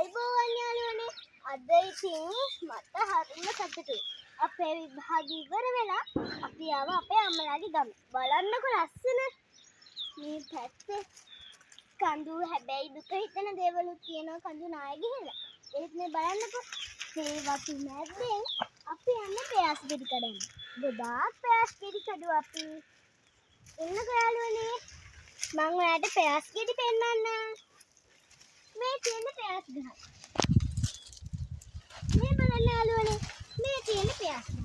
අයිබෝවන් යාළුවනේ. අද ඉතින් මට හරිම සතුටුයි. අපේ විභාගය ඉවර වෙලා අපි ආවා අපේ අම්මලාගේ ගම. බලන්නකො ලස්සන. මේ පැත්තේ කඳු හැබැයි දුක හිතෙන දේවලුත් තියෙනවා කඳු නාය ගිහලා. ඒත් මේ බලන්නකො මේ වතු මැද්දෙන් අපි යන්නේ පෑස් ගෙඩි කඩන්න. ගොඩාක් පෑස් ගෙඩි කඩුවා අපි. එන්නකො යාළුවනේ. මම ඔයාලට පෑස් ගෙඩි පෙන්නන්නම්. මේ තියෙන පෑස් ගහ. මේ බලන්න යාළුවනේ. මේ තියෙන පෑස් ගහ.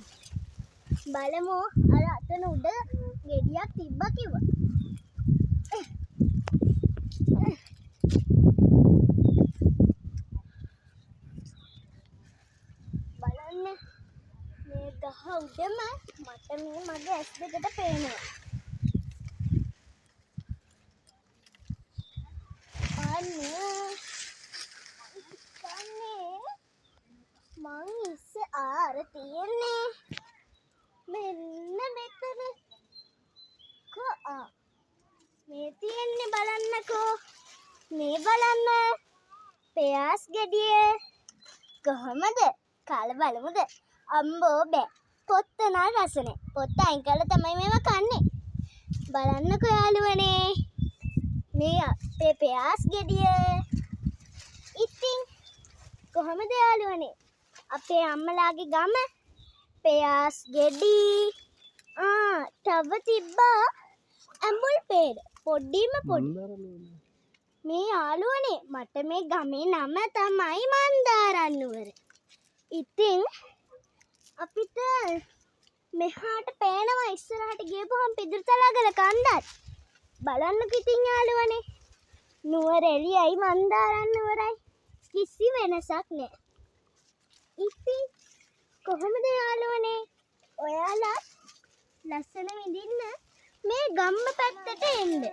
බලමු අර අතන උඩ ගෙඩියක් තිබ්බා කිව්වා. බලන්න මේ ගහ උඩම මට මේ මගේ ඇස් දෙකට පේනවා. මං ඉස්සේ ආර තියන්නේ මෙන්න මෙතන මේ තියෙන්නේ බලන්නකෝ. මේ බලන්න පෑස් ගෙඩිය කොහමද කාලා බලමුද? අම්බෝ බෑ පොත්ත නා රසනේ. පොත්ත අයින් කරලා තමයි මේවා කන්නේ. බලන්නකෝ යාළුවනේ මේ අපේ පෑස් ගෙඩිය. ඉතින් කොහමද යාළුවනේ අපේ අම්මලාගේ ගම පෑස් ගෙඩි තව තිබ්බා ඇඹුල් පේර පොඩ්ඩිම පොඩි. මේ යාළුවනේ මට මේ ගමේ නම තමයි මන්දාරන්නුවර. ඉතින් අපිට මෙහාට පේනවා ඉස්සරහට ගියපුවම පිදුරුතලාගල කන්දක්. බලන්නකො ඉතින් යාළුවනේ නුවර එළියයි මන්දාරන්නුවරයි කිසි වෙනසක් නෑ. ඉතින් කොහොමද යාළුවනේ ඔයාලා ලස්සන විඳින්න මේ ගම්ම පැත්තට එන්න.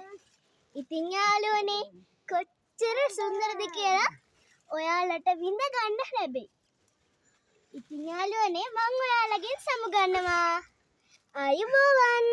ඉතින් යාළුවනේ කොච්චර සුන්දරද කියලා ඔයාලට විඳ ගන්න ලැබෙයි. ඉතින් යාළුවනේ මම ඔයාලගෙන් සමුගන්නවා. අයුබෝවන්.